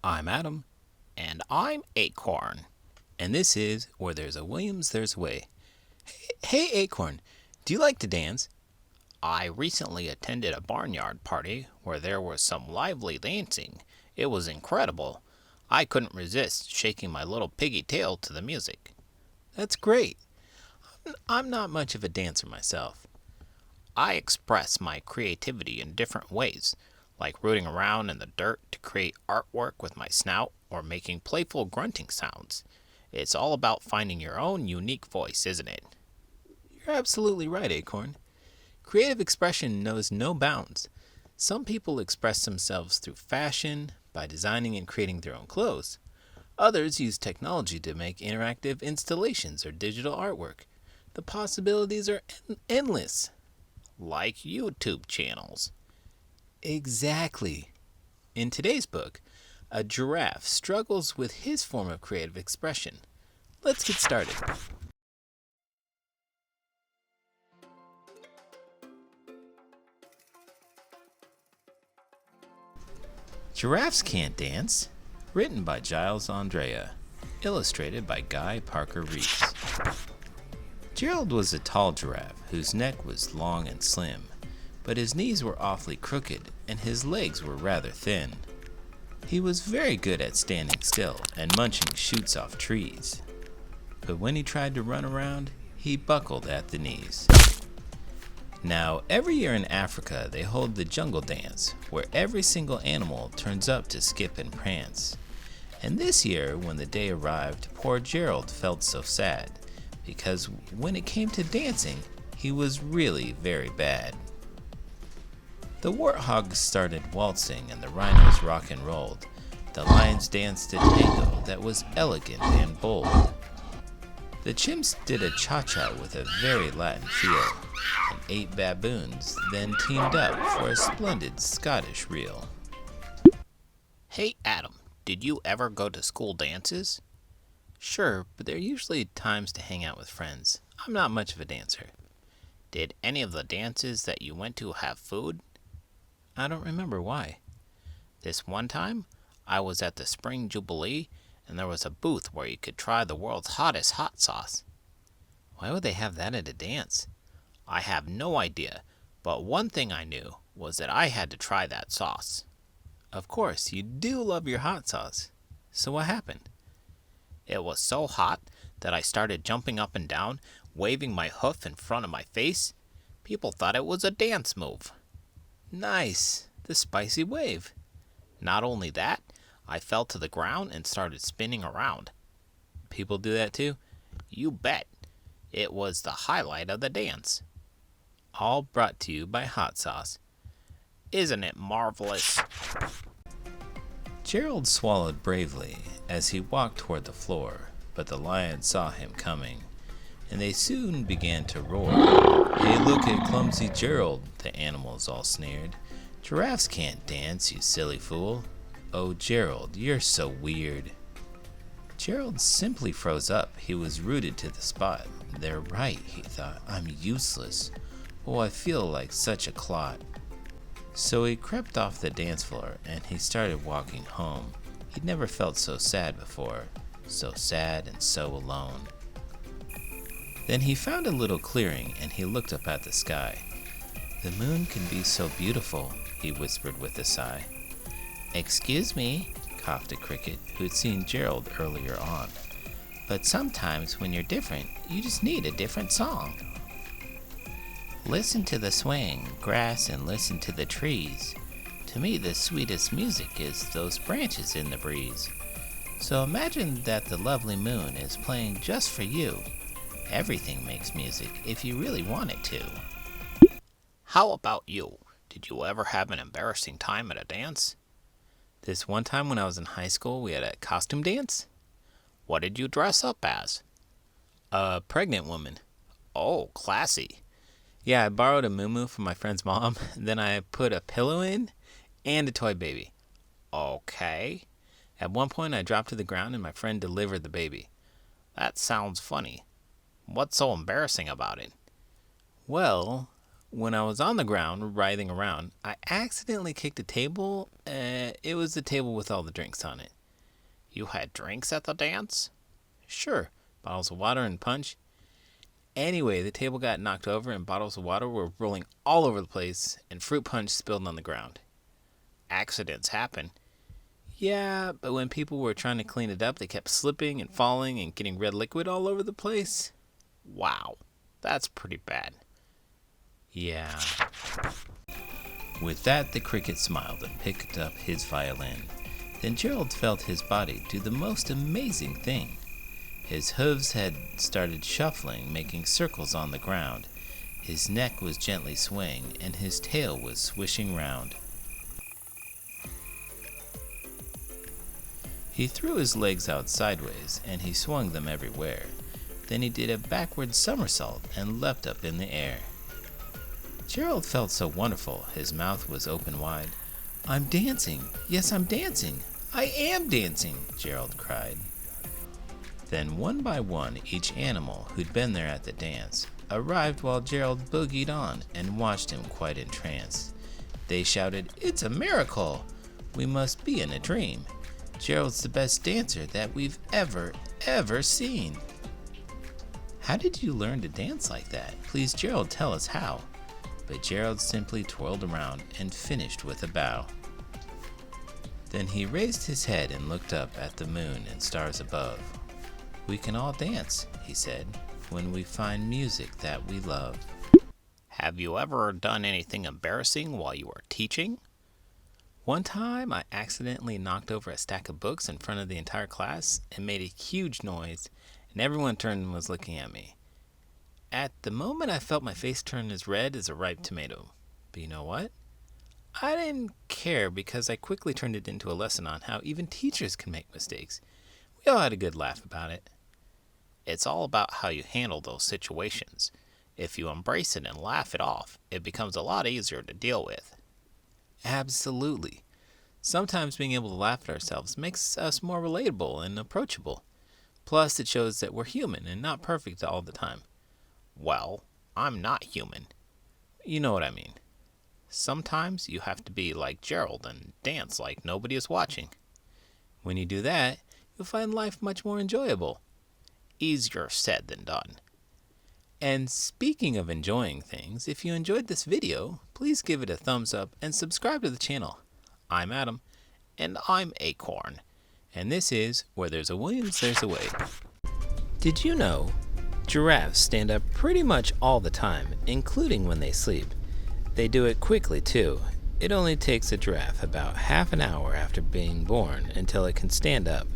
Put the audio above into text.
I'm Adam. And I'm Acorn. And this is Where There's a Williams, There's a Way. Hey, Acorn, do you like to dance? I recently attended a barnyard party where there was some lively dancing. It was incredible. I couldn't resist shaking my little piggy tail to the music. That's great. I'm not much of a dancer myself. I express my creativity in different ways, like rooting around in the dirt to create artwork with my snout or making playful grunting sounds. It's all about finding your own unique voice, isn't it? You're absolutely right, Acorn. Creative expression knows no bounds. Some people express themselves through fashion, by designing and creating their own clothes. Others use technology to make interactive installations or digital artwork. The possibilities are endless. Like YouTube channels. Exactly. In today's book, a giraffe struggles with his form of creative expression. Let's get started. Giraffes Can't Dance, written by Giles Andreae, illustrated by Guy Parker-Rees. Gerald was a tall giraffe whose neck was long and slim, but his knees were awfully crooked and his legs were rather thin. He was very good at standing still and munching shoots off trees, but when he tried to run around, he buckled at the knees. Now, every year in Africa, they hold the jungle dance, where every single animal turns up to skip and prance. And this year, when the day arrived, poor Gerald felt so sad, because when it came to dancing, he was really very bad. The warthogs started waltzing and the rhinos rock and rolled. The lions danced a tango that was elegant and bold. The chimps did a cha-cha with a very Latin feel, and 8 baboons then teamed up for a splendid Scottish reel. Hey Adam, did you ever go to school dances? Sure, but they're usually times to hang out with friends. I'm not much of a dancer. Did any of the dances that you went to have food? I don't remember why. This one time, I was at the Spring Jubilee, and there was a booth where you could try the world's hottest hot sauce. Why would they have that at a dance? I have no idea, but one thing I knew was that I had to try that sauce. Of course, you do love your hot sauce. So what happened? It was so hot that I started jumping up and down, waving my hoof in front of my face. People thought it was a dance move. Nice, the spicy wave. Not only that, I fell to the ground and started spinning around. People do that too? You bet. It was the highlight of the dance. All brought to you by hot sauce. Isn't it marvelous? Gerald swallowed bravely as he walked toward the floor, but the lions saw him coming, and they soon began to roar. "Hey, look at clumsy Gerald," the animals all sneered. "Giraffes can't dance, you silly fool. Oh, Gerald, you're so weird." Gerald simply froze up. He was rooted to the spot. They're right, he thought. I'm useless. Oh, I feel like such a clot. So he crept off the dance floor and he started walking home. He'd never felt so sad before. So sad and so alone. Then he found a little clearing and he looked up at the sky. "The moon can be so beautiful," he whispered with a sigh. "Excuse me," coughed a cricket who had seen Gerald earlier on, "but sometimes when you're different, you just need a different song. Listen to the swaying grass and listen to the trees. To me the sweetest music is those branches in the breeze. So imagine that the lovely moon is playing just for you. Everything makes music if you really want it to." How about you? Did you ever have an embarrassing time at a dance? This one time when I was in high school, we had a costume dance. What did you dress up as? A pregnant woman. Oh, classy. Yeah, I borrowed a muumuu from my friend's mom, then I put a pillow in and a toy baby. Okay. At one point I dropped to the ground and my friend delivered the baby. That sounds funny. What's so embarrassing about it? Well, when I was on the ground writhing around, I accidentally kicked a table. It was the table with all the drinks on it. You had drinks at the dance? Sure, bottles of water and punch. Anyway, the table got knocked over and bottles of water were rolling all over the place and fruit punch spilled on the ground. Accidents happen. Yeah, but when people were trying to clean it up, they kept slipping and falling and getting red liquid all over the place. Wow, that's pretty bad. Yeah. With that, the cricket smiled and picked up his violin. Then Gerald felt his body do the most amazing thing. His hooves had started shuffling, making circles on the ground. His neck was gently swaying, and his tail was swishing round. He threw his legs out sideways, and he swung them everywhere. Then he did a backward somersault and leapt up in the air. Gerald felt so wonderful, his mouth was open wide. "I'm dancing! Yes, I'm dancing! I am dancing!" Gerald cried. Then one by one, each animal who'd been there at the dance arrived while Gerald boogied on and watched him quite entranced. They shouted, "It's a miracle! We must be in a dream! Gerald's the best dancer that we've ever seen!" "How did you learn to dance like that? Please, Gerald, tell us how." But Gerald simply twirled around and finished with a bow. Then he raised his head and looked up at the moon and stars above. "We can all dance," he said, "when we find music that we love." Have you ever done anything embarrassing while you were teaching? One time I accidentally knocked over a stack of books in front of the entire class and made a huge noise, and everyone turned and was looking at me. At the moment I felt my face turn as red as a ripe tomato. But you know what? I didn't care because I quickly turned it into a lesson on how even teachers can make mistakes. We all had a good laugh about it. It's all about how you handle those situations. If you embrace it and laugh it off, it becomes a lot easier to deal with. Absolutely. Sometimes being able to laugh at ourselves makes us more relatable and approachable. Plus, it shows that we're human and not perfect all the time. Well, I'm not human. You know what I mean. Sometimes you have to be like Gerald and dance like nobody is watching. When you do that, you'll find life much more enjoyable. Easier said than done. And speaking of enjoying things, if you enjoyed this video, please give it a thumbs up and subscribe to the channel. I'm Adam. And I'm Acorn. And this is Where There's a Williams, There's a Way. Did you know giraffes stand up pretty much all the time, including when they sleep? They do it quickly too. It only takes a giraffe about half an hour after being born until it can stand up.